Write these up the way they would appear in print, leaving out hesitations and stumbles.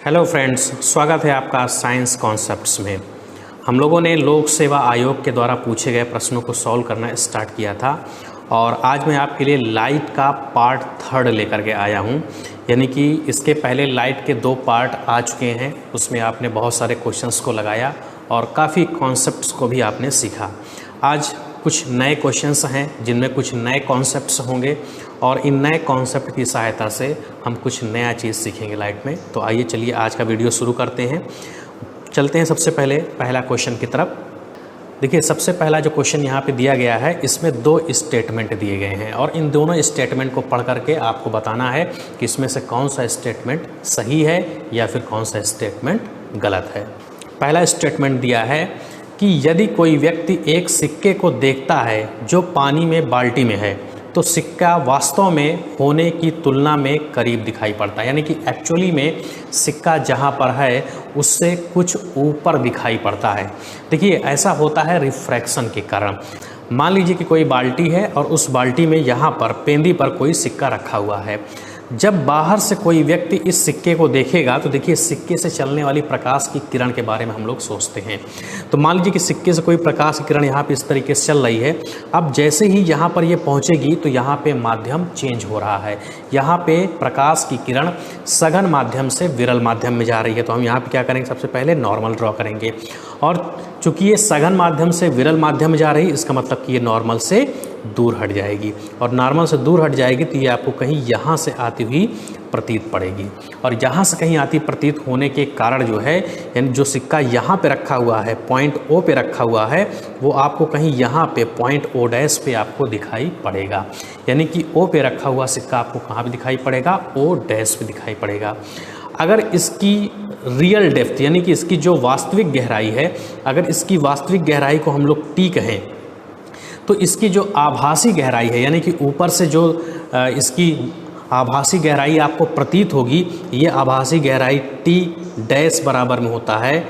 Hello friends, स्वागत है आपका साइंस कॉन्सेप्ट्स में। हम लोगों ने लोक सेवा आयोग के द्वारा पूछे गए प्रश्नों को सॉल्व करना स्टार्ट किया था और आज मैं आपके लिए लाइट का पार्ट 3 लेकर के आया हूं। यानी कि इसके पहले लाइट के 2 पार्ट आ चुके हैं, उसमें आपने बहुत सारे क्वेश्चंस को लगाया और काफ़ी कॉन्सेप्ट्स को भी आपने सीखा। आज कुछ नए क्वेश्चंस हैं जिनमें कुछ नए कॉन्सेप्ट्स होंगे और इन नए कॉन्सेप्ट की सहायता से हम कुछ नया चीज़ सीखेंगे लाइट में। तो आइए चलिए आज का वीडियो शुरू करते हैं। चलते हैं सबसे पहले पहला क्वेश्चन की तरफ। देखिए, सबसे पहला जो क्वेश्चन यहाँ पे दिया गया है, इसमें 2 स्टेटमेंट दिए गए हैं और इन दोनों स्टेटमेंट को पढ़ करके आपको बताना है कि इसमें से कौन सा स्टेटमेंट सही है या फिर कौन सा स्टेटमेंट गलत है। पहला स्टेटमेंट दिया है कि यदि कोई व्यक्ति एक सिक्के को देखता है जो पानी में बाल्टी में है तो सिक्का वास्तव में होने की तुलना में करीब दिखाई पड़ता है। यानी कि एक्चुअली में सिक्का जहाँ पर है उससे कुछ ऊपर दिखाई पड़ता है। देखिए, ऐसा होता है रिफ्रैक्शन के कारण। मान लीजिए कि कोई बाल्टी है और उस बाल्टी में यहाँ पर पेंदी पर कोई सिक्का रखा हुआ है। जब बाहर से कोई व्यक्ति इस सिक्के को देखेगा तो देखिए, सिक्के से चलने वाली प्रकाश की किरण के बारे में हम लोग सोचते हैं। तो मान लीजिए कि सिक्के से कोई प्रकाश की किरण यहाँ पे इस तरीके से चल रही है। अब जैसे ही यहाँ पर ये पहुँचेगी तो यहाँ पे माध्यम चेंज हो रहा है। यहाँ पे प्रकाश की किरण सघन माध्यम से विरल माध्यम में जा रही है। तो हम यहाँ पे क्या करेंगे, सबसे पहले नॉर्मल ड्रॉ करेंगे और चूँकि ये सघन माध्यम से विरल माध्यम में जा रही है, इसका मतलब कि ये नॉर्मल से दूर हट जाएगी और नॉर्मल से दूर हट जाएगी तो ये आपको कहीं यहाँ से आती हुई प्रतीत पड़ेगी। और यहाँ से कहीं आती प्रतीत होने के कारण जो है, यानी जो सिक्का यहाँ पे रखा हुआ है, पॉइंट O पे रखा हुआ है, वो आपको कहीं यहाँ पे पॉइंट O' पे आपको दिखाई पड़ेगा। यानी कि O पे रखा हुआ सिक्का आपको कहाँ पे दिखाई पड़ेगा, O' पे दिखाई पड़ेगा। अगर इसकी रियल डेप्थ यानी कि इसकी जो वास्तविक गहराई है, अगर इसकी वास्तविक गहराई को हम लोग T कहें तो इसकी जो आभासी गहराई है, यानी कि ऊपर से जो इसकी आभासी गहराई आपको प्रतीत होगी, ये आभासी गहराई T' बराबर में होता है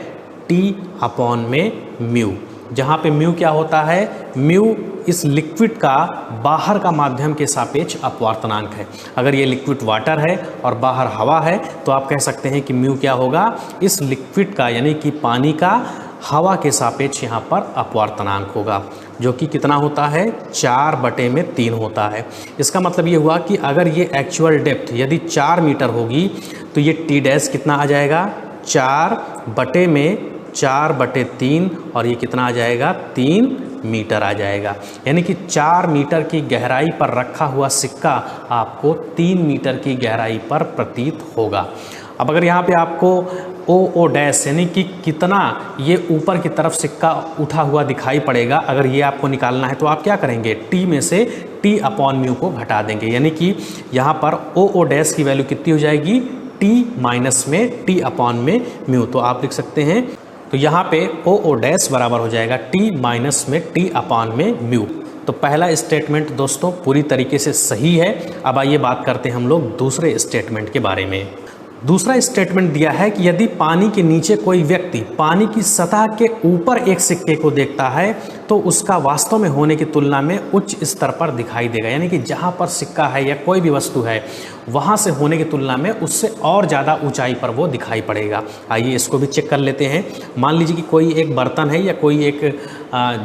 T/μ। जहाँ पे म्यू क्या होता है, म्यू इस लिक्विड का बाहर का माध्यम के सापेक्ष अपवर्तनांक है। अगर ये लिक्विड वाटर है और बाहर हवा है तो आप कह सकते हैं कि म्यू क्या होगा, इस लिक्विड का यानी कि पानी का हवा के सापेक्ष यहाँ पर अपवर्तनांक होगा, जो कि कितना होता है, 4/3 होता है। इसका मतलब ये हुआ कि अगर ये एक्चुअल डेप्थ यदि 4 मीटर होगी तो ये T' कितना आ जाएगा, 4/3 और ये कितना आ जाएगा, 3 मीटर आ जाएगा। यानी कि 4 मीटर की गहराई पर रखा हुआ सिक्का आपको 3 मीटर की गहराई पर प्रतीत होगा। अब अगर यहाँ पे आपको O' यानी कि कितना ये ऊपर की तरफ सिक्का उठा हुआ दिखाई पड़ेगा, अगर ये आपको निकालना है तो आप क्या करेंगे, T में से T/μ को घटा देंगे। यानी कि यहाँ पर O' की वैल्यू कितनी हो जाएगी, T- में T/μ। तो आप लिख सकते हैं, तो यहाँ पे O' बराबर हो जाएगा T- में T/μ। तो पहला स्टेटमेंट दोस्तों पूरी तरीके से सही है। अब आइए बात करते हैं हम लोग दूसरे स्टेटमेंट के बारे में। दूसरा स्टेटमेंट दिया है कि यदि पानी के नीचे कोई व्यक्ति पानी की सतह के ऊपर एक सिक्के को देखता है तो उसका वास्तव में होने की तुलना में उच्च स्तर पर दिखाई देगा। यानी कि जहाँ पर सिक्का है या कोई भी वस्तु है वहाँ से होने की तुलना में उससे और ज़्यादा ऊंचाई पर वो दिखाई पड़ेगा। आइए इसको भी चेक कर लेते हैं। मान लीजिए कि कोई एक बर्तन है या कोई एक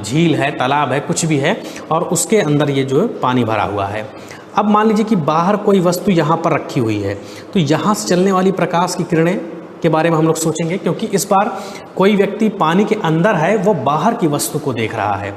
झील है, तालाब है, कुछ भी है और उसके अंदर ये जो पानी भरा हुआ है। अब मान लीजिए कि बाहर कोई वस्तु यहाँ पर रखी हुई है तो यहाँ से चलने वाली प्रकाश की किरणें के बारे में हम लोग सोचेंगे, क्योंकि इस बार कोई व्यक्ति पानी के अंदर है, वो बाहर की वस्तु को देख रहा है।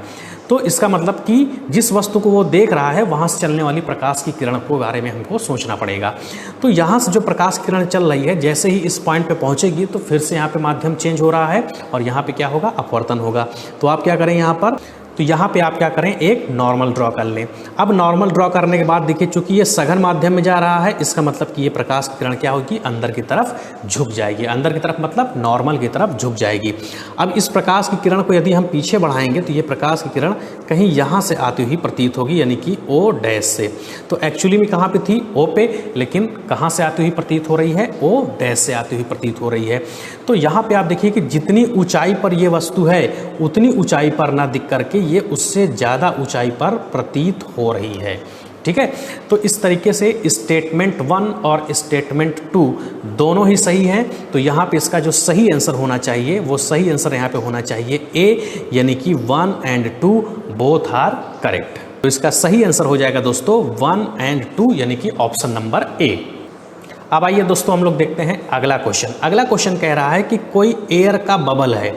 तो इसका मतलब कि जिस वस्तु को वो देख रहा है वहाँ से चलने वाली प्रकाश की किरण के बारे में हमको सोचना पड़ेगा। तो यहाँ से जो प्रकाश की किरण चल रही है, जैसे ही इस पॉइंट पे पहुँचेगी तो फिर से यहाँ पे माध्यम चेंज हो रहा है और यहाँ पे क्या होगा, अपवर्तन होगा। तो आप क्या करें यहाँ पर, तो यहाँ पे आप क्या करें, एक नॉर्मल ड्रॉ कर लें। अब नॉर्मल ड्रॉ करने के बाद देखिए, चूंकि ये सघन माध्यम में जा रहा है, इसका मतलब कि ये प्रकाश की किरण क्या होगी, अंदर की तरफ झुक जाएगी। अंदर की तरफ मतलब नॉर्मल की तरफ झुक जाएगी। अब इस प्रकाश की किरण को यदि हम पीछे बढ़ाएंगे तो ये प्रकाश की किरण कहीं यहाँ से आती हुई प्रतीत होगी, यानी कि O' से। तो एक्चुअली में कहाँ पे थी, O पे, लेकिन कहाँ से आती हुई प्रतीत हो रही है, O' से आती हुई प्रतीत हो रही है। तो यहाँ पे आप देखिए कि जितनी ऊंचाई पर ये वस्तु है उतनी ऊंचाई पर ना दिख करके ये उससे ज़्यादा ऊंचाई पर प्रतीत हो रही है। ठीक है। तो इस तरीके से स्टेटमेंट 1 और स्टेटमेंट 2 दोनों ही सही हैं। तो यहाँ पे इसका जो सही आंसर होना चाहिए वो सही आंसर यहाँ पे होना चाहिए ए, यानी कि 1 एंड 2 बोथ आर करेक्ट। तो इसका सही आंसर हो जाएगा दोस्तों 1 एंड 2, यानी कि ऑप्शन नंबर ए। अब आइए दोस्तों हम लोग देखते हैं अगला क्वेश्चन। अगला क्वेश्चन कह रहा है कि कोई एयर का बबल है।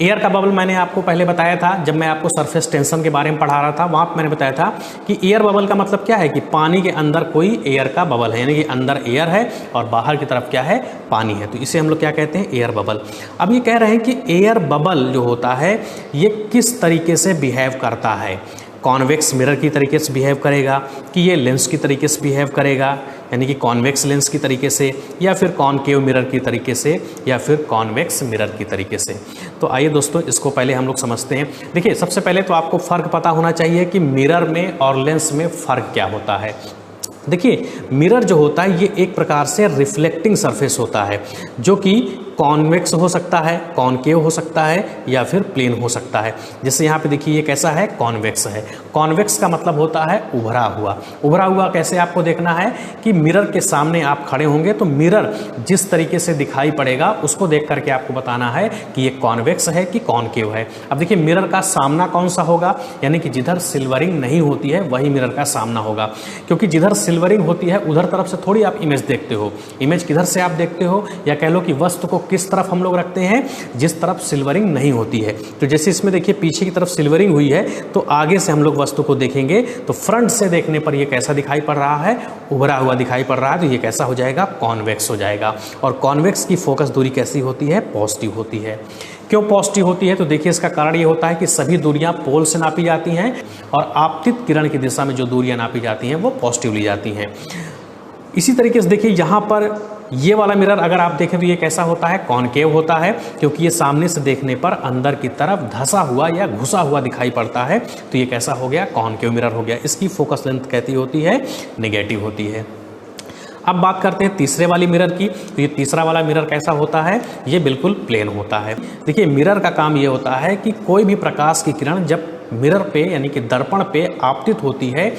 एयर का बबल मैंने आपको पहले बताया था, जब मैं आपको सरफेस टेंशन के बारे में पढ़ा रहा था, वहाँ पर मैंने बताया था कि एयर बबल का मतलब क्या है कि पानी के अंदर कोई एयर का बबल है, यानी कि अंदर एयर है और बाहर की तरफ क्या है, पानी है। तो इसे हम लोग क्या कहते हैं, एयर बबल। अब ये कह रहे हैं कि एयर बबल जो होता है ये किस तरीके से बिहेव करता है। कॉन्वेक्स मिरर की तरीके से बिहेव करेगा कि ये लेंस की तरीके से बिहेव करेगा, यानी कि कॉन्वेक्स लेंस की तरीके से, या फिर कॉनकेव मिरर की तरीके से, या फिर कॉन्वेक्स मिरर की तरीके से। तो आइए दोस्तों इसको पहले हम लोग समझते हैं। देखिए सबसे पहले तो आपको फ़र्क पता होना चाहिए कि मिरर में और लेंस में फ़र्क क्या होता है। देखिए मिरर जो होता है ये एक प्रकार से रिफ्लेक्टिंग सरफेस होता है, जो कि कॉन्वेक्स हो सकता है, कॉनकेव हो सकता है, या फिर प्लेन हो सकता है। जैसे यहाँ पे देखिए ये कैसा है, कॉन्वेक्स है। कॉन्वेक्स का मतलब होता है उभरा हुआ। उभरा हुआ कैसे आपको देखना है कि मिरर के सामने आप खड़े होंगे तो मिरर जिस तरीके से दिखाई पड़ेगा उसको देख करके आपको बताना है कि ये कॉन्वेक्स है कि कॉनकेव है। अब देखिए मिरर का सामना कौन सा होगा, यानी कि जिधर सिल्वरिंग नहीं होती है वही मिरर का सामना होगा, क्योंकि जिधर सिल्वरिंग होती है उधर तरफ से थोड़ी आप इमेज देखते हो। इमेज किधर से आप देखते हो, या कह लो कि वस्तु को किस तरफ हम लोग रखते हैं, जिस तरफ सिल्वरिंग नहीं होती है। तो जैसे इसमें देखिए पीछे की तरफ सिल्वरिंग हुई है तो आगे से हम लोग वस्तु को देखेंगे तो फ्रंट से देखने पर ये कैसा दिखाई पड़ रहा है, उभरा हुआ दिखाई पड़ रहा है। तो ये कैसा हो जाएगा, कॉन्वेक्स हो जाएगा। और कॉन्वेक्स की फोकस दूरी कैसी होती है, पॉजिटिव होती है। क्यों पॉजिटिव होती है, तो देखिए इसका कारण ये होता है कि सभी दूरियां पोल से नापी जाती हैं और आपतित किरण की दिशा में जो दूरियां नापी जाती हैं वो पॉजिटिव ली जाती हैं। इसी तरीके से देखिए यहाँ पर ये वाला मिरर अगर आप देखें तो ये कैसा होता है, कॉनकेव होता है, क्योंकि ये सामने से देखने पर अंदर की तरफ धंसा हुआ या घुसा हुआ दिखाई पड़ता है। तो ये कैसा हो गया, कॉनकेव मिरर हो गया। इसकी फोकस लेंथ कहती होती है नेगेटिव होती है। अब बात करते हैं तीसरे वाली मिरर की। तो ये तीसरा वाला मिरर कैसा होता है, ये बिल्कुल प्लेन होता है। देखिए मिरर का काम ये होता है कि कोई भी प्रकाश की किरण जब मिरर पे यानी कि दर्पण पे आपतित होती है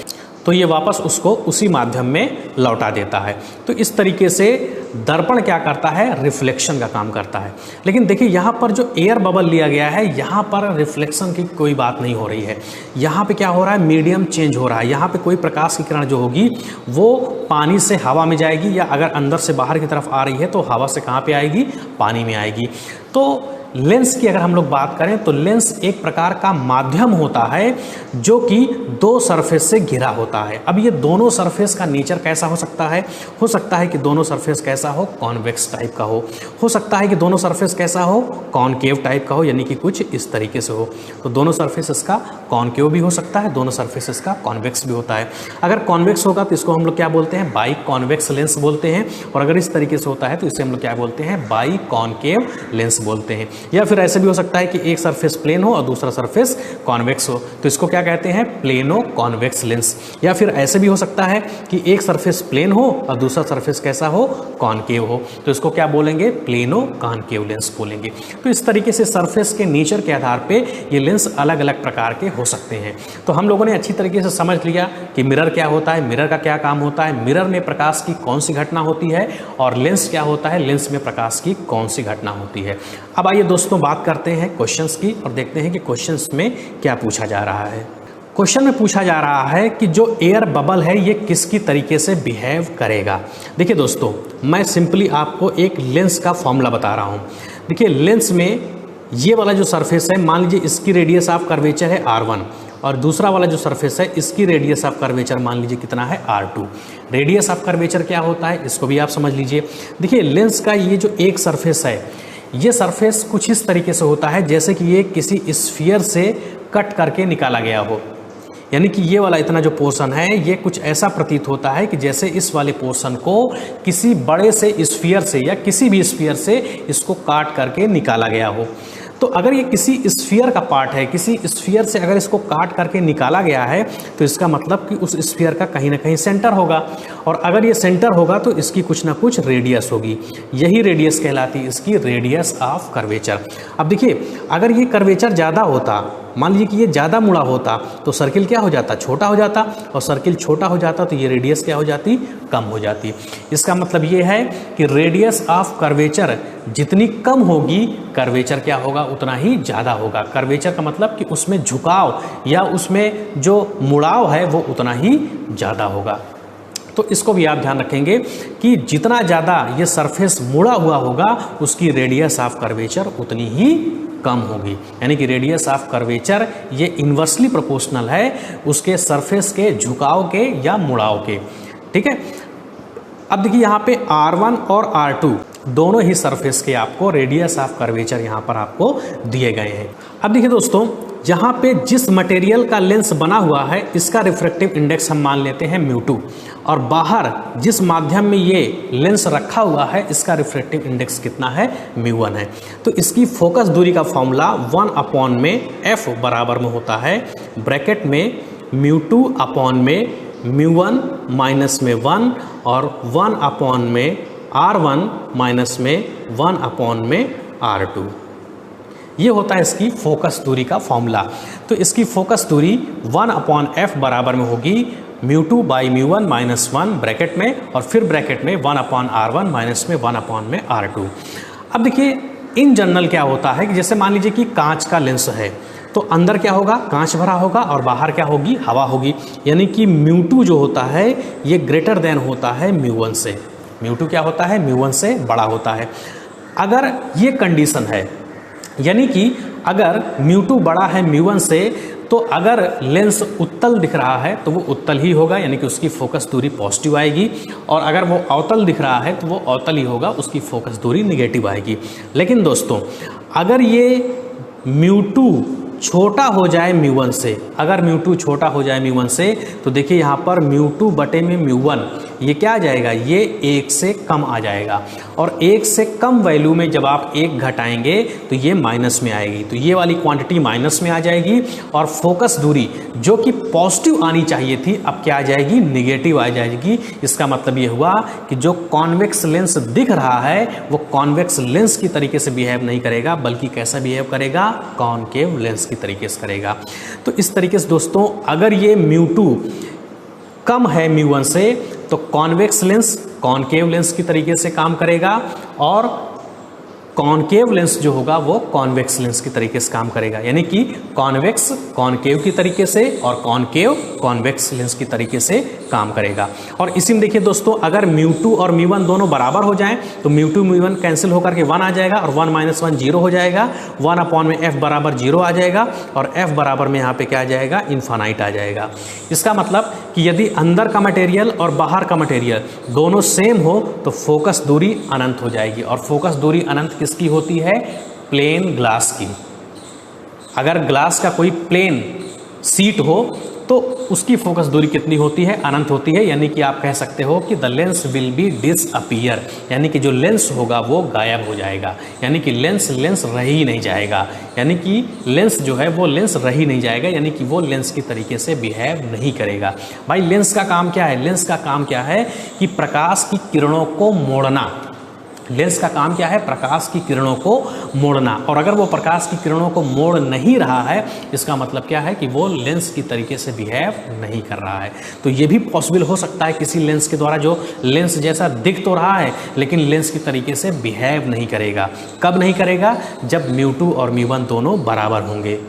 तो ये वापस उसको उसी माध्यम में लौटा देता है। तो इस तरीके से दर्पण क्या करता है, रिफ्लेक्शन का काम करता है। लेकिन देखिए यहाँ पर जो एयर बबल लिया गया है, यहाँ पर रिफ्लेक्शन की कोई बात नहीं हो रही है। यहाँ पे क्या हो रहा है, मीडियम चेंज हो रहा है। यहाँ पे कोई प्रकाश की किरण जो होगी वो पानी से हवा में जाएगी, या अगर अंदर से बाहर की तरफ आ रही है तो हवा से कहाँ पे आएगी, पानी में आएगी। तो लेंस की अगर हम लोग बात करें तो लेंस एक प्रकार का माध्यम होता है जो कि दो सरफेस से घिरा होता है। अब ये दोनों सरफेस का नेचर कैसा हो सकता है कि दोनों सरफेस कैसा हो, कॉन्वेक्स टाइप का हो सकता है कि दोनों सरफेस कैसा हो, कॉनकेव टाइप का हो, यानी कि कुछ इस तरीके से हो। तो दोनों सरफेस इसका कॉनकेव भी हो सकता है, दोनों सरफेस इसका कॉन्वेक्स भी होता है। अगर कॉन्वेक्स होगा तो इसको हम लोग क्या बोलते हैं, बाई कॉन्वेक्स लेंस बोलते हैं, और अगर इस तरीके से होता है तो इसे हम लोग क्या बोलते हैं, बाई कॉनकेव लेंस बोलते हैं। या फिर ऐसे भी हो सकता है कि एक सरफेस प्लेन हो और दूसरा सरफेस कॉन्वेक्स हो, तो इसको क्या कहते हैं, प्लेनो कॉन्वेक्स लेंस। या फिर ऐसे भी हो सकता है कि एक सरफेस प्लेन हो और दूसरा सरफेस कैसा हो, कॉनकेव हो, तो इसको क्या बोलेंगे, प्लेनो कॉनकेव लेंस बोलेंगे। तो इस तरीके से सरफेस के नेचर के आधार पे ये लेंस अलग अलग प्रकार के हो सकते हैं। तो हम लोगों ने अच्छी तरीके से समझ लिया कि मिरर क्या होता है, मिरर का क्या काम होता है, मिरर में प्रकाश की कौन सी घटना होती है, और लेंस क्या होता है, लेंस में प्रकाश की कौन सी घटना होती है। अब आइए दोस्तों बात करते हैं क्वेश्चंस की और देखते हैं कि क्वेश्चंस में क्या पूछा जा रहा है। क्वेश्चन में पूछा जा रहा है कि जो एयर बबल है ये किसकी तरीके से बिहेव करेगा। देखिए दोस्तों, मैं सिंपली आपको एक लेंस का फॉर्मूला बता रहा हूँ। देखिए लेंस में ये वाला जो सरफेस है, मान लीजिए इसकी रेडियस ऑफ कर्वेचर है R1, और दूसरा वाला जो सरफेस है इसकी रेडियस ऑफ कर्वेचर मान लीजिए कितना है, R2। रेडियस ऑफ कर्वेचर क्या होता है इसको भी आप समझ लीजिए। देखिए लेंस का ये जो एक सरफेस है, ये सरफेस कुछ इस तरीके से होता है जैसे कि ये किसी स्फीयर से कट करके निकाला गया हो, यानी कि ये वाला इतना जो पोर्शन है ये कुछ ऐसा प्रतीत होता है कि जैसे इस वाले पोर्शन को किसी बड़े से स्फीयर से या किसी भी स्फीयर से इसको काट करके निकाला गया हो। तो अगर ये किसी स्फीयर का पार्ट है, किसी स्फीयर से अगर इसको काट करके निकाला गया है तो इसका मतलब कि उस स्फीयर का कहीं ना कहीं सेंटर होगा, और अगर ये सेंटर होगा तो इसकी कुछ ना कुछ रेडियस होगी। यही रेडियस कहलाती है इसकी रेडियस ऑफ कर्वेचर। अब देखिए अगर ये कर्वेचर ज़्यादा होता मान लीजिए कि ये ज़्यादा मुड़ा होता तो सर्किल क्या हो जाता, छोटा हो जाता, और सर्किल छोटा हो जाता तो ये रेडियस क्या हो जाती, कम हो जाती। इसका मतलब ये है कि रेडियस ऑफ कर्वेचर जितनी कम होगी, कर्वेचर क्या होगा, उतना ही ज़्यादा होगा। कर्वेचर का मतलब कि उसमें झुकाव या उसमें जो मुड़ाव है वो उतना ही ज़्यादा होगा। तो इसको भी आप ध्यान रखेंगे कि जितना ज़्यादा ये सरफेस मुड़ा हुआ होगा उसकी रेडियस ऑफ कर्वेचर उतनी ही कम होगी। यानी कि रेडियस ऑफ कर्वेचर ये इन्वर्सली प्रोपोर्शनल है उसके सरफेस के झुकाव के या मुड़ाव के। ठीक है, अब देखिए यहाँ पे R1 और R2 दोनों ही सरफेस के आपको रेडियस ऑफ कर्वेचर यहाँ पर आपको दिए गए हैं। अब देखिए दोस्तों, यहाँ पे जिस मटेरियल का लेंस बना हुआ है इसका रिफ्रैक्टिव इंडेक्स हम मान लेते हैं μ2, और बाहर जिस माध्यम में ये लेंस रखा हुआ है इसका रिफ्रैक्टिव इंडेक्स कितना है, μ1 है। तो इसकी फोकस दूरी का फॉर्मूला 1 में f बराबर में होता है ब्रैकेट में μ2 में μ1 माइनस में 1 और 1 में R1 माइनस में 1 में R2। ये होता है इसकी फोकस दूरी का फॉर्मूला। तो इसकी फोकस दूरी 1/f बराबर में होगी μ2 बाई μ1 माइनस 1 ब्रैकेट में और फिर ब्रैकेट में 1/R1 माइनस में 1 R2। अब देखिए इन जनरल क्या होता है कि जैसे मान लीजिए कि कांच का लेंस है तो अंदर क्या होगा, कांच भरा होगा और बाहर क्या होगी, हवा होगी। यानी कि μ2 जो होता है ये ग्रेटर देन होता है μ1 से। μ2 क्या होता है, μ1 से बड़ा होता है। अगर ये कंडीशन है यानी कि अगर μ2 बड़ा है μ1 से तो अगर लेंस उत्तल दिख रहा है तो वो उत्तल ही होगा, यानी कि उसकी फोकस दूरी पॉजिटिव आएगी, और अगर वो अवतल दिख रहा है तो वो अवतल ही होगा, उसकी फोकस दूरी निगेटिव आएगी। लेकिन दोस्तों अगर ये μ2 छोटा हो जाए μ1 से, अगर μ2 छोटा हो जाए μ1 से तो देखिए यहाँ पर μ2 बटे में μ1 ये क्या आ जाएगा, ये 1 से कम आ जाएगा, और 1 से कम वैल्यू में जब आप 1 घटाएंगे तो ये माइनस में आएगी, तो ये वाली क्वांटिटी माइनस में आ जाएगी और फोकस दूरी जो कि पॉजिटिव आनी चाहिए थी अब क्या आ जाएगी, निगेटिव आ जाएगी। इसका मतलब ये हुआ कि जो कॉन्वेक्स लेंस दिख रहा है वो कॉन्वेक्स लेंस की तरीके से बिहेव नहीं करेगा, बल्कि कैसा बिहेव करेगा, कॉनकेव लेंस की तरीके से करेगा। तो इस तरीके से दोस्तों अगर ये μ2 कम है μ1 से तो कॉन्वेक्स लेंस कॉनकेव लेंस की तरीके से काम करेगा, और कॉनकेव लेंस जो होगा वो कॉन्वेक्स लेंस की तरीके से काम करेगा। यानी कि कॉन्वेक्स कॉनकेव की तरीके से और कॉनकेव कॉन्वेक्स लेंस की तरीके से काम करेगा। और इसी में देखिए दोस्तों अगर μ2 और μ1 दोनों बराबर हो जाएं तो μ2 μ1 कैंसिल होकर के 1 आ जाएगा और 1 माइनस 1 0 हो जाएगा, 1 में f बराबर 0 आ जाएगा और f बराबर में यहाँ पे क्या आ जाएगा, इन्फानाइट आ जाएगा। इसका मतलब कि यदि अंदर का मटेरियल और बाहर का मटेरियल दोनों सेम हो तो फोकस दूरी अनंत हो जाएगी, और फोकस दूरी अनंत किसकी होती है, प्लेन ग्लास की। अगर ग्लास का कोई प्लेन सीट हो तो उसकी फोकस दूरी कितनी होती है, अनंत होती है। यानी कि आप कह सकते हो कि the lens will be disappear, यानी कि जो लेंस होगा वो गायब हो जाएगा, यानी कि लेंस रह ही नहीं जाएगा, यानी कि लेंस जो है वो लेंस रह ही नहीं जाएगा, यानी कि वो लेंस की तरीके से बिहेव नहीं करेगा। भाई लेंस का काम क्या है, लेंस का काम क्या है कि प्रकाश की किरणों को मोड़ना। लेंस का काम क्या है, प्रकाश की किरणों को मोड़ना, और अगर वो प्रकाश की किरणों को मोड़ नहीं रहा है इसका मतलब क्या है कि वो लेंस की तरीके से बिहेव नहीं कर रहा है। तो ये भी पॉसिबल हो सकता है किसी लेंस के द्वारा जो लेंस जैसा दिख तो रहा है लेकिन लेंस की तरीके से बिहेव नहीं करेगा। कब नहीं करेगा, जब μ2 और μ1 दोनों बराबर होंगे।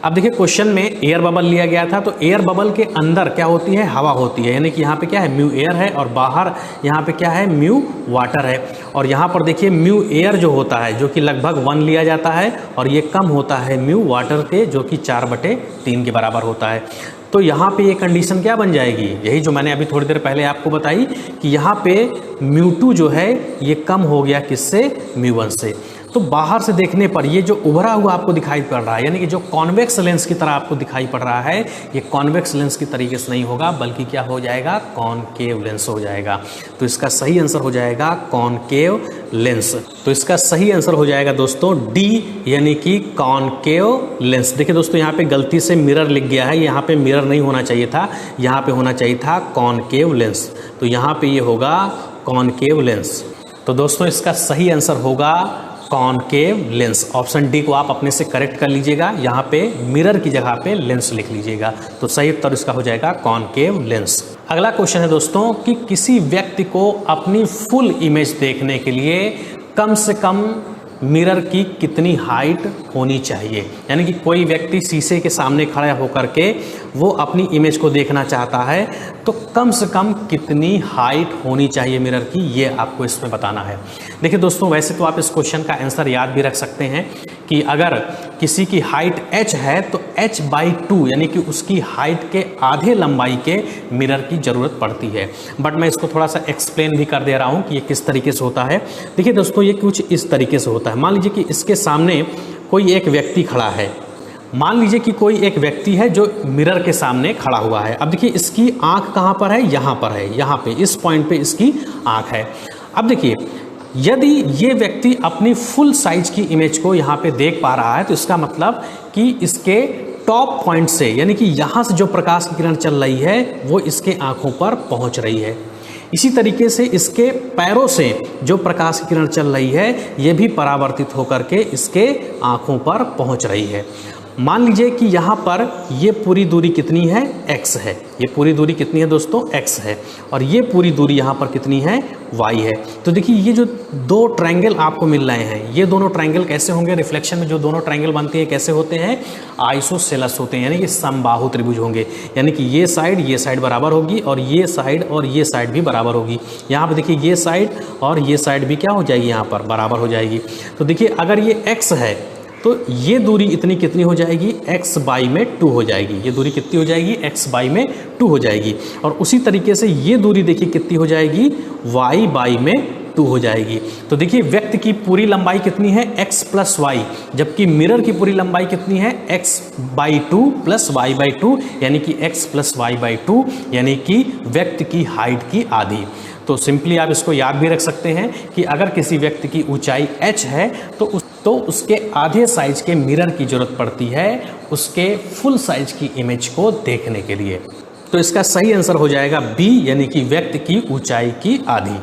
अब देखिए क्वेश्चन में एयर बबल लिया गया था, तो एयर बबल के अंदर क्या होती है, हवा होती है, यानी कि यहाँ पे क्या है, म्यू एयर है, और बाहर यहाँ पे क्या है, म्यू वाटर है। और यहाँ पर देखिए म्यू एयर जो होता है जो कि लगभग 1 लिया जाता है, और ये कम होता है म्यू वाटर के जो कि 4/3 के बराबर होता है। तो यहाँ पे ये कंडीशन क्या बन जाएगी, यही जो मैंने अभी थोड़ी देर पहले आपको बताई कि यहाँ पे μ2 जो है ये कम हो गया किससे, μ1 से। तो बाहर से देखने पर ये जो उभरा हुआ आपको दिखाई पड़ रहा है, यानी कि जो कॉन्वेक्स लेंस की तरह आपको दिखाई पड़ रहा है, ये कॉन्वेक्स लेंस की तरीके से नहीं होगा बल्कि क्या हो जाएगा, कॉनकेव लेंस हो जाएगा। तो इसका सही आंसर हो जाएगा कॉनकेव लेंस। तो इसका सही आंसर हो जाएगा दोस्तों डी, यानी कि कॉनकेव लेंस। देखिए दोस्तों यहाँ पे गलती से मिरर लिख गया है, यहाँ पे मिरर नहीं होना चाहिए था, यहाँ पे होना चाहिए था कॉनकेव लेंस। तो यहाँ पे ये होगा कॉनकेव लेंस। तो दोस्तों इसका सही आंसर होगा कॉनकेव लेंस। ऑप्शन डी को आप अपने से करेक्ट कर लीजिएगा, यहाँ पे मिरर की जगह पे लेंस लिख लीजिएगा, तो सही उत्तर इसका हो जाएगा कॉनकेव लेंस। अगला क्वेश्चन है दोस्तों कि किसी व्यक्ति को अपनी फुल इमेज देखने के लिए कम से कम मिरर की कितनी हाइट होनी चाहिए। यानी कि कोई व्यक्ति शीशे के सामने खड़ा होकर के वो अपनी इमेज को देखना चाहता है, तो कम से कम कितनी हाइट होनी चाहिए मिरर की, ये आपको इसमें बताना है। देखिए दोस्तों, वैसे तो आप इस क्वेश्चन का आंसर याद भी रख सकते हैं कि अगर किसी की हाइट h है तो h/2 यानी कि उसकी हाइट के आधे लंबाई के मिरर की ज़रूरत पड़ती है। बट मैं इसको थोड़ा सा एक्सप्लेन भी कर दे रहा हूँ कि ये किस तरीके से होता है। देखिए दोस्तों, ये कुछ इस तरीके से होता है। मान लीजिए कि इसके सामने कोई एक व्यक्ति खड़ा है। मान लीजिए कि कोई एक व्यक्ति है जो मिरर के सामने खड़ा हुआ है। अब देखिए इसकी आँख कहाँ पर है, यहाँ पर है, यहाँ पे इस पॉइंट पे इसकी आँख है। अब देखिए यदि ये व्यक्ति अपनी फुल साइज की इमेज को यहाँ पे देख पा रहा है, तो इसका मतलब कि इसके टॉप पॉइंट से, यानी कि यहाँ से जो प्रकाश की किरण चल रही है वो इसके आँखों पर पहुँच रही है। इसी तरीके से इसके पैरों से जो प्रकाश की किरण चल रही है ये भी परावर्तित होकर के इसके आँखों पर पहुँच रही है। मान लीजिए कि यहाँ पर ये पूरी दूरी कितनी है, x है। ये पूरी दूरी कितनी है दोस्तों, x है, और ये पूरी दूरी यहाँ पर कितनी है, y है। तो देखिए ये जो दो ट्रायंगल आपको मिल रहे हैं, ये दोनों ट्रायंगल कैसे होंगे, रिफ्लेक्शन में जो दोनों ट्रायंगल बनते हैं कैसे होते हैं, आइसोसेलेस होते हैं, यानी कि समबाहु त्रिभुज होंगे। यानी कि ये साइड बराबर होगी और ये साइड भी बराबर होगी। यहाँ पर देखिए ये साइड और ये साइड भी क्या हो जाएगी, यहाँ पर बराबर हो जाएगी। तो देखिए अगर ये x है तो ये दूरी इतनी कितनी हो जाएगी, x/2 हो जाएगी। ये दूरी कितनी हो जाएगी, x/2 हो जाएगी। और उसी तरीके से ये दूरी देखिए कितनी हो जाएगी, y/2 हो जाएगी। तो देखिए व्यक्ति की पूरी लंबाई कितनी है, x + y, जबकि मिरर की पूरी लंबाई कितनी है, x/2 + y/2, यानी कि x + y/2, यानी कि व्यक्ति की हाइट की आधी। तो सिंपली आप इसको याद भी रख सकते हैं कि अगर किसी व्यक्ति की ऊंचाई h है तो उसके आधे साइज के मिरर की जरूरत पड़ती है उसके फुल साइज की इमेज को देखने के लिए। तो इसका सही आंसर हो जाएगा बी, यानी कि व्यक्ति की ऊंचाई की आधी।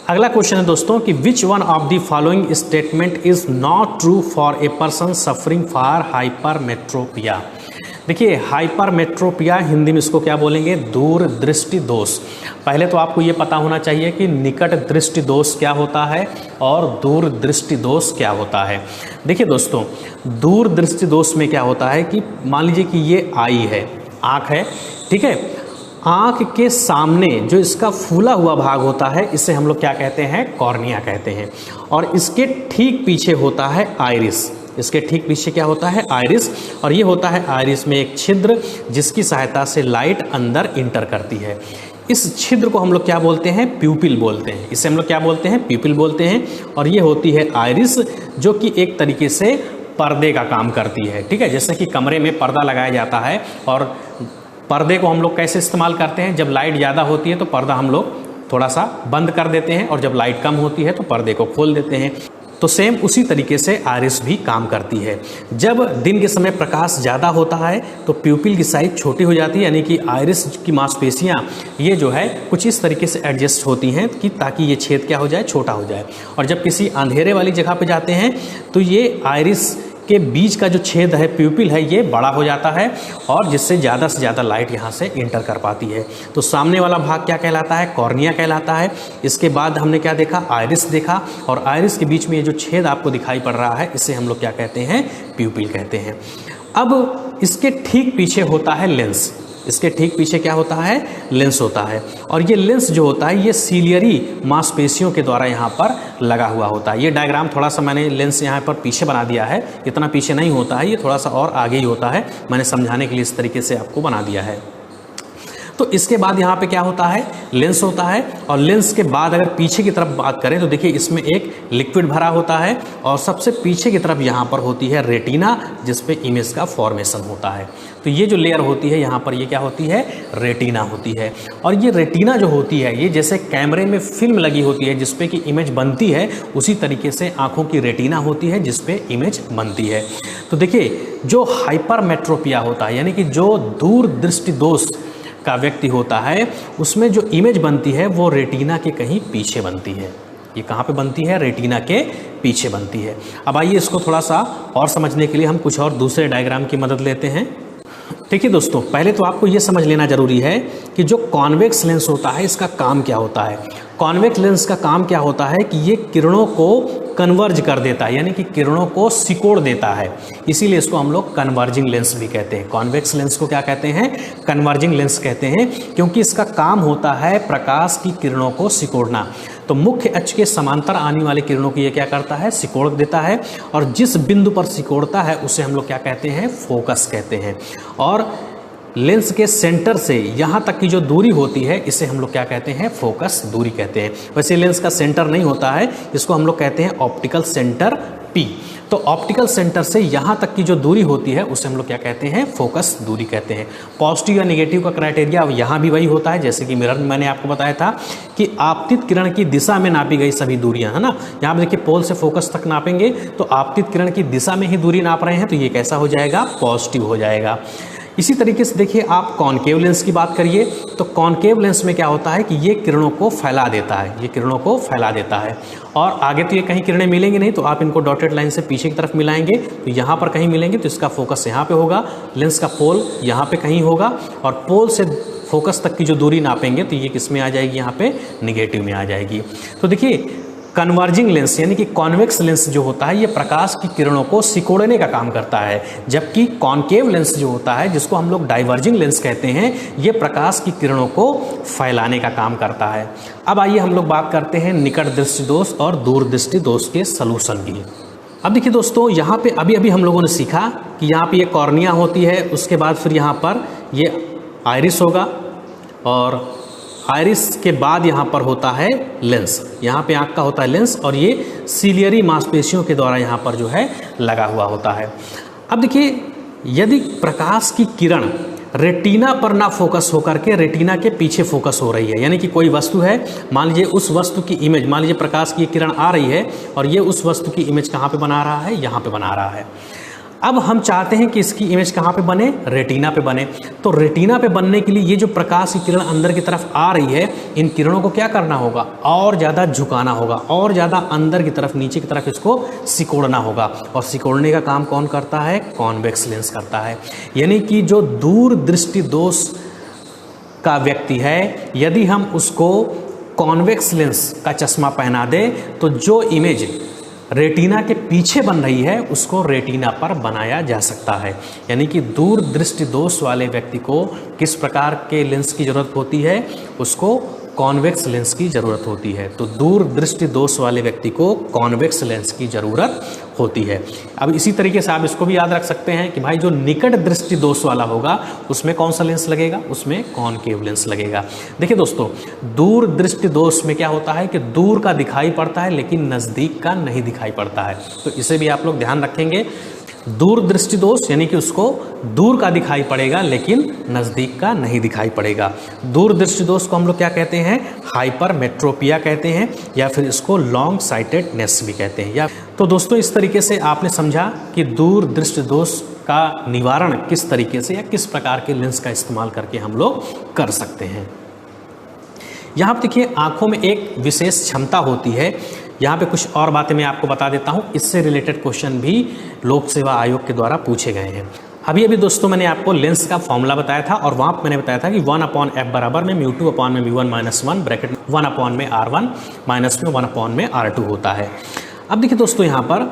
अगला क्वेश्चन है दोस्तों कि which one of the following statement is not true for a person suffering for hypermetropia. देखिए हाइपरमेट्रोपिया हिंदी में इसको क्या बोलेंगे, दूर दृष्टि दोष। पहले तो आपको ये पता होना चाहिए कि निकट दृष्टि दोष क्या होता है और दूर दृष्टि दोष क्या होता है। देखिए दोस्तों, दूर दृष्टि दोष में क्या होता है कि मान लीजिए कि ये आई है, आँख है, ठीक है। आँख के सामने जो इसका फूला हुआ भाग होता है इसे हम लोग क्या कहते हैं, कॉर्निया कहते हैं। और इसके ठीक पीछे होता है आइरिस। इसके ठीक पीछे क्या होता है, आइरिस। और ये होता है आइरिस में एक छिद्र जिसकी सहायता से लाइट अंदर इंटर करती है। इस छिद्र को हम लोग क्या बोलते हैं, प्यूपिल बोलते हैं। इसे हम लोग क्या बोलते हैं, प्यूपिल बोलते हैं। और ये होती है आइरिस, जो कि एक तरीके से पर्दे का काम करती है, ठीक है। जैसे कि कमरे में पर्दा लगाया जाता है और पर्दे को हम लोग कैसे इस्तेमाल करते हैं, जब लाइट ज़्यादा होती है तो पर्दा हम लोग थोड़ा सा बंद कर देते हैं और जब लाइट कम होती है तो पर्दे को खोल देते हैं। तो सेम उसी तरीके से आइरिस भी काम करती है। जब दिन के समय प्रकाश ज़्यादा होता है तो प्यूपिल की साइज छोटी हो जाती है, यानी कि आइरिस की मांसपेशियाँ ये जो है कुछ इस तरीके से एडजस्ट होती हैं कि ताकि ये छेद क्या हो जाए, छोटा हो जाए। और जब किसी अंधेरे वाली जगह पे जाते हैं तो ये आइरिस के बीच का जो छेद है, प्यूपिल है, ये बड़ा हो जाता है और जिससे ज़्यादा से ज़्यादा लाइट यहाँ से इंटर कर पाती है। तो सामने वाला भाग क्या कहलाता है, कॉर्निया कहलाता है। इसके बाद हमने क्या देखा, आइरिस देखा। और आइरिस के बीच में ये जो छेद आपको दिखाई पड़ रहा है इसे हम लोग क्या कहते हैं, प्यूपिल कहते हैं। अब इसके ठीक पीछे होता है लेंस। इसके ठीक पीछे क्या होता है, लेंस होता है। और ये लेंस जो होता है ये सीलियरी मांसपेशियों के द्वारा यहाँ पर लगा हुआ होता है। ये डायग्राम थोड़ा सा मैंने लेंस यहाँ पर पीछे बना दिया है, इतना पीछे नहीं होता है, ये थोड़ा सा और आगे ही होता है। मैंने समझाने के लिए इस तरीके से आपको बना दिया है। तो इसके बाद यहाँ पे क्या होता है, लेंस होता है। और लेंस के बाद अगर पीछे की तरफ बात करें तो देखिए इसमें एक लिक्विड भरा होता है और सबसे पीछे की तरफ यहाँ पर होती है रेटिना, जिस पे इमेज का फॉर्मेशन होता है। तो ये जो लेयर होती है यहाँ पर, ये क्या होती है, रेटिना होती है। और ये रेटिना जो होती है ये जैसे कैमरे में फिल्म लगी होती है जिसपे कि इमेज बनती है, उसी तरीके से आँखों की रेटिना होती है जिसपे इमेज बनती है। तो देखिए जो हाइपरमेट्रोपिया होता है, यानी कि जो दूर दृष्टि दोष का व्यक्ति होता है, उसमें जो इमेज बनती है वो रेटिना के कहीं पीछे बनती है। ये कहाँ पे बनती है, रेटिना के पीछे बनती है। अब आइए इसको थोड़ा सा और समझने के लिए हम कुछ और दूसरे डायग्राम की मदद लेते हैं। देखिए दोस्तों, पहले तो आपको ये समझ लेना जरूरी है कि जो कॉन्वेक्स लेंस होता है इसका काम क्या होता है। कॉन्वेक्स लेंस का काम क्या होता है कि ये किरणों को कन्वर्ज कर देता है, यानी कि किरणों को सिकोड़ देता है, इसीलिए इसको हम लोग कन्वर्जिंग लेंस भी कहते हैं। कॉन्वेक्स लेंस को क्या कहते हैं? कन्वर्जिंग लेंस कहते हैं, क्योंकि इसका काम होता है प्रकाश की किरणों को सिकोड़ना। तो मुख्य अक्ष के समांतर आने वाली किरणों को ये क्या करता है? सिकोड़ देता है, और जिस बिंदु पर सिकोड़ता है उसे हम लोग क्या कहते हैं? फोकस कहते हैं। और लेंस के सेंटर से यहाँ तक की जो दूरी होती है इसे हम लोग क्या कहते हैं? फोकस दूरी कहते हैं। वैसे लेंस का सेंटर नहीं होता है, इसको हम लोग कहते हैं ऑप्टिकल सेंटर P। तो ऑप्टिकल सेंटर से यहाँ तक की जो दूरी होती है उसे हम लोग क्या कहते हैं? फोकस दूरी कहते हैं। पॉजिटिव या नेगेटिव का क्राइटेरिया अब यहाँ भी वही होता है, जैसे कि मिरर में मैंने आपको बताया था कि आपतित किरण की दिशा में नापी गई सभी दूरियां, है ना। यहाँ पे देखिए पोल से फोकस तक नापेंगे तो आपतित किरण की दिशा में ही दूरी नाप रहे हैं, तो ये कैसा हो जाएगा? पॉजिटिव हो जाएगा। इसी तरीके से देखिए आप कॉनकेव लेंस की बात करिए, तो कॉनकेव लेंस में क्या होता है कि ये किरणों को फैला देता है, ये किरणों को फैला देता है। और आगे तो ये कहीं किरणें मिलेंगी नहीं, तो आप इनको डॉटेड लाइन से पीछे की तरफ मिलाएंगे तो यहाँ पर कहीं मिलेंगे, तो इसका फोकस यहाँ पे होगा, लेंस का पोल यहाँ पे कहीं होगा, और पोल से फोकस तक की जो दूरी नापेंगे तो ये किस में आ जाएगी? यहाँ पे निगेटिव में आ जाएगी। तो देखिए कन्वर्जिंग लेंस यानी कि कॉन्वेक्स लेंस जो होता है ये प्रकाश की किरणों को सिकोड़ने का काम करता है, जबकि कॉनकेव लेंस जो होता है जिसको हम लोग डाइवर्जिंग लेंस कहते हैं ये प्रकाश की किरणों को फैलाने का काम करता है। अब आइए हम लोग बात करते हैं निकट दृष्टि दोष और दूर दृष्टि दोष के सलूशन की। अब देखिए दोस्तों, यहाँ पे अभी हम लोगों ने सीखा कि यहाँ पे ये कॉर्निया होती है, उसके बाद फिर यहाँ पर ये आइरिस होगा, और आइरिस के बाद यहाँ पर होता है लेंस, यहाँ पे आँख का होता है लेंस, और ये सीलियरी मांसपेशियों के द्वारा यहाँ पर जो है लगा हुआ होता है। अब देखिए यदि प्रकाश की किरण रेटिना पर ना फोकस होकर के रेटिना के पीछे फोकस हो रही है, यानी कि कोई वस्तु है, मान लीजिए उस वस्तु की इमेज, मान लीजिए प्रकाश की किरण आ रही है और ये उस वस्तु की इमेज कहाँ पे बना रहा है? यहाँ पे बना रहा है। अब हम चाहते हैं कि इसकी इमेज कहाँ पे बने? रेटिना पे बने। तो रेटिना पे बनने के लिए ये जो प्रकाश की किरण अंदर की तरफ आ रही है, इन किरणों को क्या करना होगा? और ज़्यादा झुकाना होगा, और ज़्यादा अंदर की तरफ, नीचे की तरफ इसको सिकोड़ना होगा। और सिकोड़ने का काम कौन करता है? कॉन्वेक्स लेंस करता है। यानी कि जो दूर दृष्टि दोष का व्यक्ति है, यदि हम उसको कॉन्वेक्स लेंस का चश्मा पहना दें तो जो इमेज रेटिना के पीछे बन रही है उसको रेटिना पर बनाया जा सकता है। यानी कि दूर दृष्टि दोष वाले व्यक्ति को किस प्रकार के लेंस की जरूरत होती है? उसको कॉन्वेक्स लेंस की ज़रूरत होती है। तो दूर दृष्टि दोष वाले व्यक्ति को कॉन्वेक्स लेंस की ज़रूरत होती है। अब इसी तरीके से आप इसको भी याद रख सकते हैं कि भाई जो निकट दृष्टि दोष वाला होगा उसमें कौन सा लेंस लगेगा? उसमें कॉनकेव लेंस लगेगा। देखिए दोस्तों, दूर दृष्टि दोष में क्या होता है कि दूर का दिखाई पड़ता है लेकिन नज़दीक का नहीं दिखाई पड़ता है, तो इसे भी आप लोग ध्यान रखेंगे। दूर दृष्टि दोष यानी कि उसको दूर का दिखाई पड़ेगा लेकिन नज़दीक का नहीं दिखाई पड़ेगा। दूर दृष्टि दोष को हम लोग क्या कहते हैं? हाइपरमेट्रोपिया कहते हैं, या फिर इसको लॉन्ग साइटेडनेस भी कहते हैं। या तो दोस्तों इस तरीके से आपने समझा कि दूर दृष्टि दोष का निवारण किस तरीके से या किस प्रकार के लेंस का इस्तेमाल करके हम लोग कर सकते हैं। यहाँ पर देखिए आँखों में एक विशेष क्षमता होती है। यहाँ पे कुछ और बातें मैं आपको बता देता हूँ, इससे रिलेटेड क्वेश्चन भी लोक सेवा आयोग के द्वारा पूछे गए हैं। अभी दोस्तों मैंने आपको लेंस का फॉर्मूला बताया था, और वहाँ मैंने बताया था कि 1/f बराबर में μ2/μ1 ब्रैकेट 1/r1 माइनस में 1/r2 होता है। अब देखिए दोस्तों यहाँ पर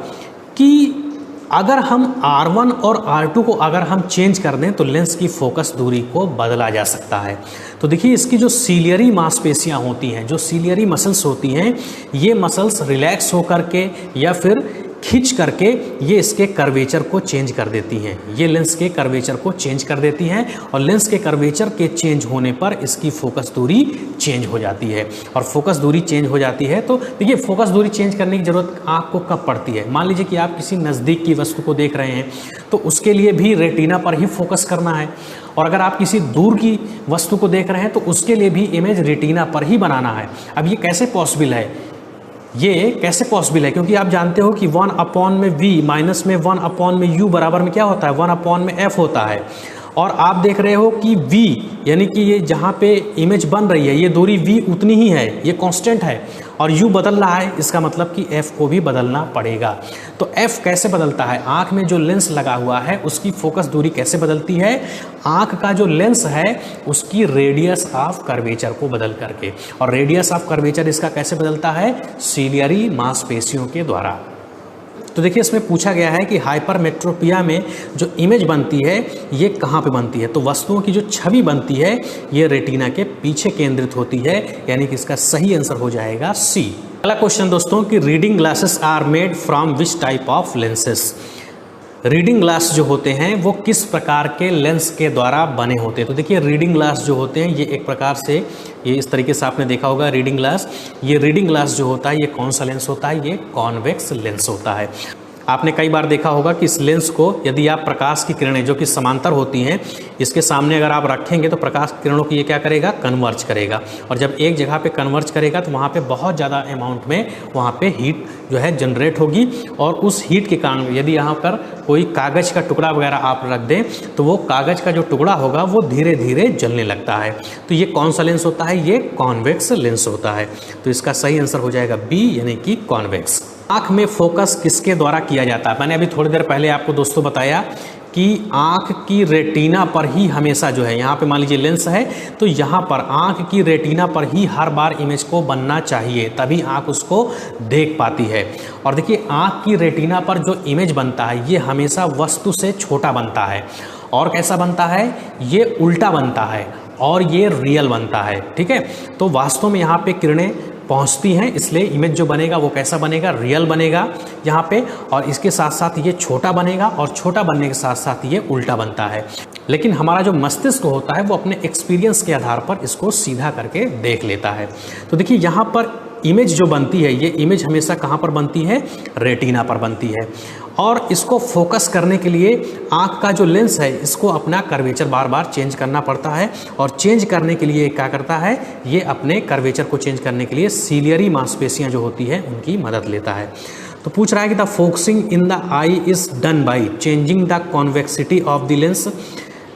कि अगर हम R1 और R2 को अगर हम चेंज कर दें तो लेंस की फोकस दूरी को बदला जा सकता है। तो देखिए इसकी जो सीलियरी मांसपेशियां होती हैं, जो सीलियरी मसल्स होती हैं, ये मसल्स रिलैक्स होकर के या फिर खींच करके ये इसके कर्वेचर को चेंज कर देती हैं, ये लेंस के कर्वेचर को चेंज कर देती हैं, और लेंस के कर्वेचर के चेंज होने पर इसकी फोकस दूरी चेंज हो जाती है। और फोकस दूरी चेंज हो जाती है तो देखिए फोकस दूरी चेंज करने की ज़रूरत आँख को कब पड़ती है? मान लीजिए कि आप किसी नज़दीक की वस्तु को देख रहे हैं तो उसके लिए भी रेटिना पर ही फोकस करना है, और अगर आप किसी दूर की वस्तु को देख रहे हैं तो उसके लिए भी इमेज रेटिना पर ही बनाना है। अब ये कैसे पॉसिबल है? ये कैसे पॉसिबल है? क्योंकि आप जानते हो कि 1/v माइनस में 1/u बराबर में क्या होता है? 1/f होता है। और आप देख रहे हो कि v यानी कि ये जहाँ पे इमेज बन रही है ये दूरी v उतनी ही है, ये कांस्टेंट है, और u बदल रहा है, इसका मतलब कि f को भी बदलना पड़ेगा। तो f कैसे बदलता है? आँख में जो लेंस लगा हुआ है उसकी फोकस दूरी कैसे बदलती है? आँख का जो लेंस है उसकी रेडियस ऑफ कर्वेचर को बदल करके। और रेडियस ऑफ कर्वेचर इसका कैसे बदलता है? सीलियरी मांसपेशियों के द्वारा। तो देखिए इसमें पूछा गया है कि हाइपरमेट्रोपिया में जो इमेज बनती है ये कहाँ पे बनती है? तो वस्तुओं की जो छवि बनती है ये रेटिना के पीछे केंद्रित होती है, यानी कि इसका सही आंसर हो जाएगा सी। अगला क्वेश्चन दोस्तों कि reading glasses are made from which type of lenses. Reading glass जो होते हैं वो किस प्रकार के लेंस के द्वारा बने होते हैं? तो देखिए रीडिंग ग्लास जो होते हैं ये एक प्रकार से ये इस तरीके से आपने देखा होगा रीडिंग ग्लास। ये रीडिंग ग्लास जो होता है ये कौन सा लेंस होता है? ये कॉन्वेक्स लेंस होता है। आपने कई बार देखा होगा कि इस लेंस को यदि आप प्रकाश की किरणें जो कि समांतर होती हैं इसके सामने अगर आप रखेंगे तो प्रकाश की किरणों को ये क्या करेगा? कन्वर्ज करेगा। और जब एक जगह पे कन्वर्ज करेगा तो वहाँ पे बहुत ज़्यादा अमाउंट में वहाँ पे हीट जो है जनरेट होगी, और उस हीट के कारण यदि यहाँ पर कोई कागज़ का टुकड़ा वगैरह आप रख दें तो वो कागज़ का जो टुकड़ा होगा वो धीरे धीरे जलने लगता है। तो ये कौन सा लेंस होता है? ये कॉन्वेक्स लेंस होता है। तो इसका सही आंसर हो जाएगा बी, यानी कि कॉन्वेक्स। आँख में फोकस किसके द्वारा किया जाता है? मैंने अभी थोड़ी देर पहले आपको दोस्तों बताया कि आँख की रेटिना पर ही हमेशा जो है, यहाँ पे मान लीजिए लेंस है तो यहाँ पर आँख की रेटिना पर ही हर बार इमेज को बनना चाहिए, तभी आँख उसको देख पाती है। और देखिए आँख की रेटिना पर जो इमेज बनता है ये हमेशा वस्तु से छोटा बनता है। और कैसा बनता है? ये उल्टा बनता है और ये रियल बनता है। ठीक है, तो वास्तव में यहाँ पे किरणें पहुंचती हैं, इसलिए इमेज जो बनेगा वो कैसा बनेगा? रियल बनेगा यहाँ पे। और इसके साथ साथ ये छोटा बनेगा, और छोटा बनने के साथ साथ ये उल्टा बनता है। लेकिन हमारा जो मस्तिष्क होता है वो अपने एक्सपीरियंस के आधार पर इसको सीधा करके देख लेता है। तो देखिए यहाँ पर इमेज जो बनती है ये इमेज हमेशा कहाँ पर बनती है? रेटिना पर बनती है। और इसको फोकस करने के लिए आँख का जो लेंस है इसको अपना कर्वेचर बार बार चेंज करना पड़ता है, और चेंज करने के लिए क्या करता है? ये अपने कर्वेचर को चेंज करने के लिए सीलियरी मांसपेशियाँ जो होती है उनकी मदद लेता है। तो पूछ रहा है कि the focusing in the eye is done by changing the convexity of the lens.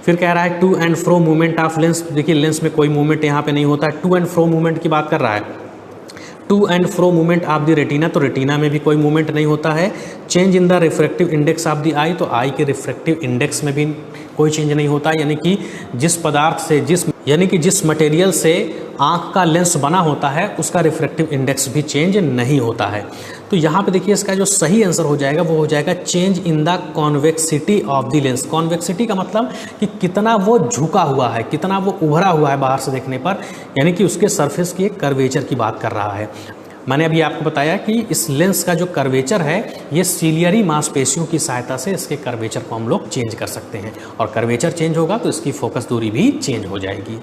फिर कह रहा है to and fro movement of lens. देखिए लेंस में कोई मूवमेंट यहाँ पे नहीं होता है, टू एंड फ्रो मूवमेंट की बात कर रहा है। To and fro movement of the retina, तो रेटिना में भी कोई मूवमेंट नहीं होता है। Change in the refractive index of the eye, तो आई के रिफ्रैक्टिव इंडेक्स में भी कोई चेंज नहीं होता, यानी कि जिस पदार्थ से जिस मटेरियल से आँख का लेंस बना होता है उसका रिफ्रैक्टिव इंडेक्स भी चेंज नहीं होता है। तो यहाँ पे देखिए इसका जो सही आंसर हो जाएगा वो हो जाएगा change in the convexity of the lens. Convexity का मतलब कि कितना वो झुका हुआ है, कितना वो उभरा हुआ है बाहर से देखने पर, यानी कि उसके सरफेस की एक कर्वेचर की बात कर रहा है। मैंने अभी आपको बताया कि इस लेंस का जो कर्वेचर है ये सीलियरी मांसपेशियों की सहायता से इसके कर्वेचर को हम लोग चेंज कर सकते हैं, और कर्वेचर चेंज होगा तो इसकी फोकस दूरी भी चेंज हो जाएगी।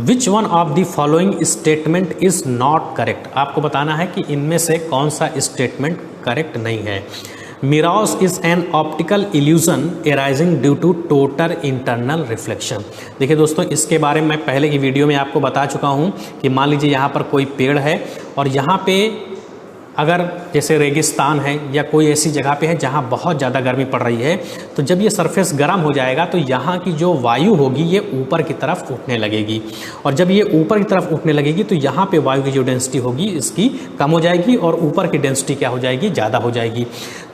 Which one of the following statement is not correct. आपको बताना है कि इनमें से कौन सा स्टेटमेंट करेक्ट नहीं है। Mirrors is an optical illusion arising due to total internal reflection. देखिए दोस्तों इसके बारे में मैं पहले की वीडियो में आपको बता चुका हूँ कि मान लीजिए यहाँ पर कोई पेड़ है और यहाँ पे अगर जैसे रेगिस्तान है या कोई ऐसी जगह पे है जहाँ बहुत ज़्यादा गर्मी पड़ रही है, तो जब ये सरफेस गर्म हो जाएगा तो यहाँ की जो वायु होगी ये ऊपर की तरफ उठने लगेगी, और जब ये ऊपर की तरफ उठने लगेगी तो यहाँ पे वायु की जो डेंसिटी होगी इसकी कम हो जाएगी और ऊपर की डेंसिटी क्या हो जाएगी? ज़्यादा हो जाएगी।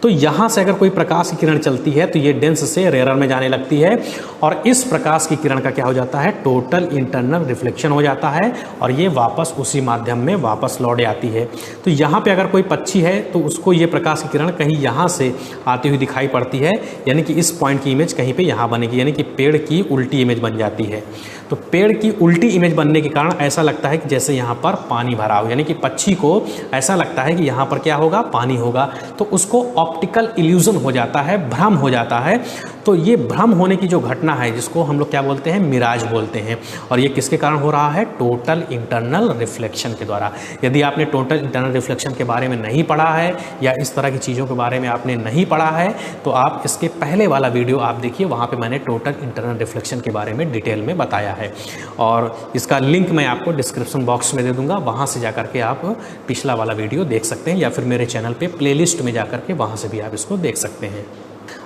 तो यहाँ से अगर कोई प्रकाश की किरण चलती है तो ये डेंस से रेयर में जाने लगती है, और इस प्रकाश की किरण का क्या हो जाता है? टोटल इंटरनल रिफ्लेक्शन हो जाता है, और ये वापस उसी माध्यम में वापस लौट आती है। तो यहाँ पे अगर कोई पक्षी है तो उसको ये प्रकाश की किरण कहीं यहाँ से आती हुई दिखाई पड़ती है, यानी कि इस पॉइंट की इमेज कहीं पे यहाँ बनेगी, यानी कि पेड़ की उल्टी इमेज बन जाती है। तो पेड़ की उल्टी इमेज बनने के कारण ऐसा लगता है कि जैसे यहाँ पर पानी भरा हो, यानी कि पक्षी को ऐसा लगता है कि यहाँ पर क्या होगा? पानी होगा। तो उसको ऑप्टिकल इल्यूजन हो जाता है, भ्रम हो जाता है। तो ये भ्रम होने की जो घटना है जिसको हम लोग क्या बोलते हैं? मिराज बोलते हैं। और ये किसके कारण हो रहा है? टोटल इंटरनल रिफ्लेक्शन के द्वारा। यदि आपने टोटल इंटरनल रिफ्लेक्शन के बारे में नहीं पढ़ा है या इस तरह की चीज़ों के बारे में आपने नहीं पढ़ा है तो आप इसके पहले वाला वीडियो आप देखिए, वहाँ पे मैंने टोटल इंटरनल रिफ्लेक्शन के बारे में डिटेल में बताया है, और इसका लिंक मैं आपको डिस्क्रिप्शन बॉक्स में दे दूँगा। वहाँ से जाकर के आप पिछला वाला वीडियो देख सकते हैं, या फिर मेरे चैनल पर प्लेलिस्ट में जाकर के वहाँ से भी आप इसको देख सकते हैं।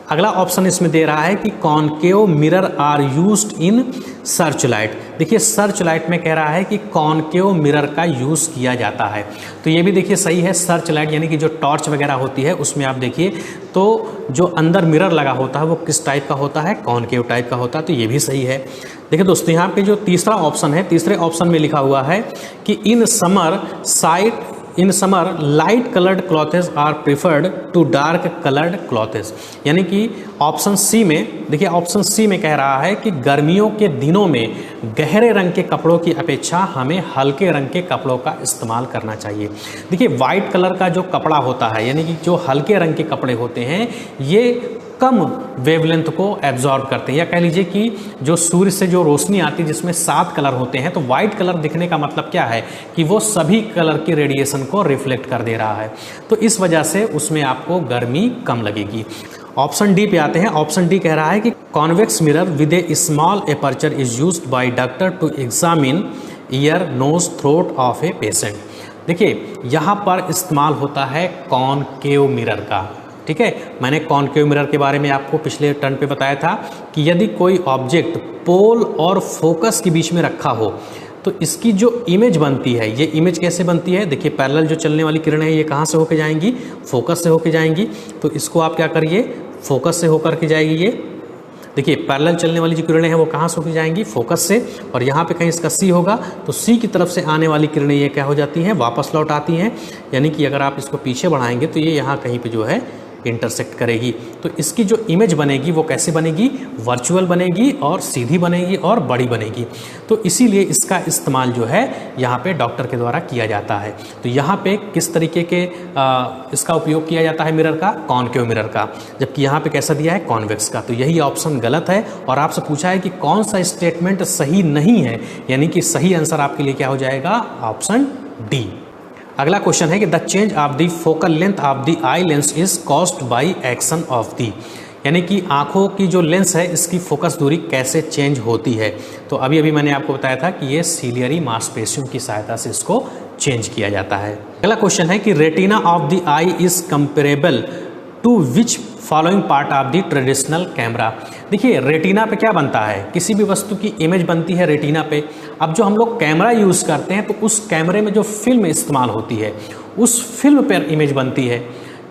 अगला ऑप्शन इसमें दे रहा है कि concave mirror are used in search light. देखिए सर्च लाइट में कह रहा है कि कॉनकेव मिरर का यूज़ किया जाता है, तो ये भी देखिए सही है। सर्च लाइट यानी कि जो टॉर्च वगैरह होती है उसमें आप देखिए तो जो अंदर मिरर लगा होता है वो किस टाइप का होता है, कॉनकेव टाइप का होता है, तो ये भी सही है। देखिए दोस्तों यहाँ पे जो तीसरा ऑप्शन है, तीसरे ऑप्शन में लिखा हुआ है कि in summer light coloured clothes are preferred to dark coloured clothes. यानी कि ऑप्शन सी में, देखिए ऑप्शन सी में कह रहा है कि गर्मियों के दिनों में गहरे रंग के कपड़ों की अपेक्षा हमें हल्के रंग के कपड़ों का इस्तेमाल करना चाहिए। देखिए वाइट कलर का जो कपड़ा होता है यानी कि जो हल्के रंग के कपड़े होते हैं ये कम वेवलेंथ को एब्जॉर्ब करते हैं, या कह लीजिए कि जो सूर्य से जो रोशनी आती है जिसमें 7 कलर होते हैं, तो वाइट कलर दिखने का मतलब क्या है कि वो सभी कलर की रेडिएशन को रिफ्लेक्ट कर दे रहा है, तो इस वजह से उसमें आपको गर्मी कम लगेगी। ऑप्शन डी पे आते हैं। ऑप्शन डी कह रहा है कि convex mirror with a small aperture is used by doctor to examine ear nose throat of a patient. देखिए यहाँ पर इस्तेमाल होता है कॉनकेव मिरर का, ठीक है। मैंने कॉनकेव मिरर के बारे में आपको पिछले टर्न पे बताया था कि यदि कोई ऑब्जेक्ट पोल और फोकस के बीच में रखा हो तो इसकी जो इमेज बनती है, ये इमेज कैसे बनती है, देखिए पैरेलल जो चलने वाली किरणें हैं ये कहाँ से होके जाएंगी, फोकस से होके जाएंगी। तो इसको आप क्या करिए, फोकस से होकर के जाएगी ये। देखिए पैरेलल चलने वाली जो किरणें हैं वो कहाँ से होके जाएंगी, फोकस से, और यहाँ पे कहीं इसका सी होगा तो सी की तरफ से आने वाली किरणें ये क्या हो जाती हैं, वापस लौट आती हैं। यानी कि अगर आप इसको पीछे बढ़ाएंगे तो ये यहाँ कहीं पे जो है इंटरसेक्ट करेगी। तो इसकी जो इमेज बनेगी वो कैसे बनेगी, वर्चुअल बनेगी और सीधी बनेगी और बड़ी बनेगी। तो इसीलिए इसका इस्तेमाल जो है यहाँ पे डॉक्टर के द्वारा किया जाता है। तो यहाँ पे किस तरीके के इसका उपयोग किया जाता है मिरर का, कॉनकेव मिरर का, जबकि यहाँ पे कैसा दिया है, कॉन्वेक्स का। तो यही ऑप्शन गलत है और आपसे पूछा है कि कौन सा स्टेटमेंट सही नहीं है, यानी कि सही आंसर आपके लिए क्या हो जाएगा, ऑप्शन डी। अगला क्वेश्चन है कि the change of the focal length of the eye lens is caused by action of the, यानी कि आंखों की जो लेंस है इसकी फोकस दूरी कैसे चेंज होती है। तो अभी मैंने आपको बताया था कि ये सीलियरी मांसपेशियों की सहायता से इसको चेंज किया जाता है। अगला क्वेश्चन है कि retina of the eye is comparable to which following part of the traditional camera. देखिए रेटिना पे क्या बनता है, किसी भी वस्तु की इमेज बनती है रेटिना पे। अब जो हम लोग कैमरा यूज़ करते हैं तो उस कैमरे में जो फिल्म इस्तेमाल होती है उस फिल्म पर इमेज बनती है।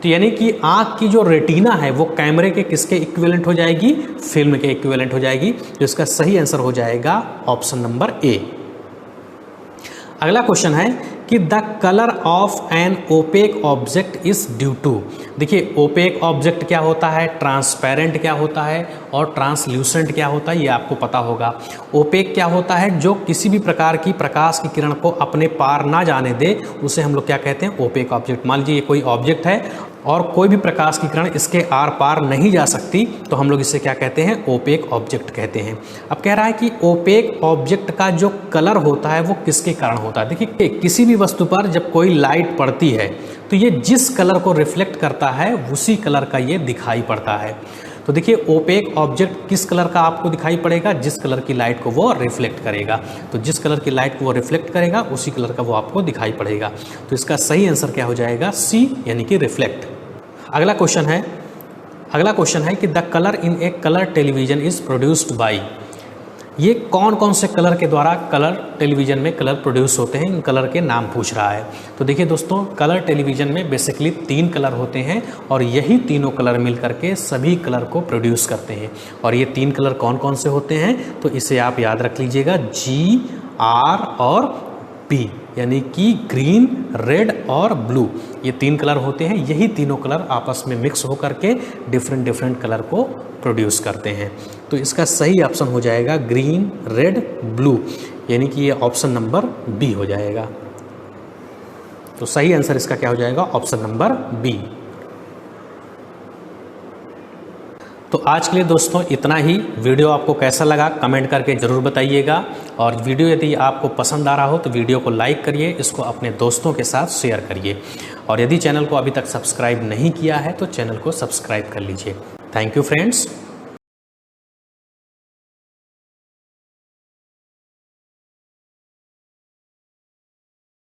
तो यानी कि आँख की जो रेटिना है वो कैमरे के किसके इक्विवेलेंट हो जाएगी, फिल्म के इक्विवेलेंट हो जाएगी। तो इसका सही आंसर हो जाएगा ऑप्शन नंबर ए। अगला क्वेश्चन है कि the colour of an opaque object is due to. देखिए ओपेक ऑब्जेक्ट क्या होता है, ट्रांसपेरेंट क्या होता है और ट्रांसल्यूसेंट क्या होता है, ये आपको पता होगा। ओपेक क्या होता है, जो किसी भी प्रकार की प्रकाश की किरण को अपने पार ना जाने दे, उसे हम लोग क्या कहते हैं, ओपेक ऑब्जेक्ट। मान लीजिए कोई ऑब्जेक्ट है और कोई भी प्रकाश की किरण इसके आर पार नहीं जा सकती, तो हम लोग इसे क्या कहते हैं, ओपेक ऑब्जेक्ट कहते हैं। अब कह रहा है कि ओपेक ऑब्जेक्ट का जो कलर होता है वो किसके कारण होता है। देखिए किसी भी वस्तु पर जब कोई लाइट पड़ती है तो ये जिस कलर को रिफ्लेक्ट करता है उसी कलर का ये दिखाई पड़ता है। तो देखिए ओपेक ऑब्जेक्ट किस कलर का आपको दिखाई पड़ेगा, जिस कलर की लाइट को वो रिफ्लेक्ट करेगा। तो जिस कलर की लाइट को वो रिफ्लेक्ट करेगा उसी कलर का वो आपको दिखाई पड़ेगा। तो इसका सही आंसर क्या हो जाएगा, सी यानी कि रिफ्लेक्ट। अगला क्वेश्चन है कि the colour in A colour television is produced by. ये कौन कौन से कलर के द्वारा कलर टेलीविज़न में कलर प्रोड्यूस होते हैं, इन कलर के नाम पूछ रहा है। तो देखिए दोस्तों कलर टेलीविज़न में बेसिकली 3 कलर होते हैं और यही तीनों कलर मिल करके सभी कलर को प्रोड्यूस करते हैं। और ये 3 कलर कौन कौन से होते हैं, तो इसे आप याद रख लीजिएगा, G, R और P, यानी कि ग्रीन, रेड और ब्लू। ये 3 कलर होते हैं, यही तीनों कलर आपस में मिक्स होकर के डिफरेंट कलर को प्रोड्यूस करते हैं। तो इसका सही ऑप्शन हो जाएगा ग्रीन, रेड, ब्लू, यानी कि ये ऑप्शन नंबर बी हो जाएगा। तो सही आंसर इसका क्या हो जाएगा, ऑप्शन नंबर बी। तो आज के लिए दोस्तों इतना ही। वीडियो आपको कैसा लगा कमेंट करके ज़रूर बताइएगा, और वीडियो यदि आपको पसंद आ रहा हो तो वीडियो को लाइक करिए, इसको अपने दोस्तों के साथ शेयर करिए, और यदि चैनल को अभी तक सब्सक्राइब नहीं किया है तो चैनल को सब्सक्राइब कर लीजिए। Thank you friends.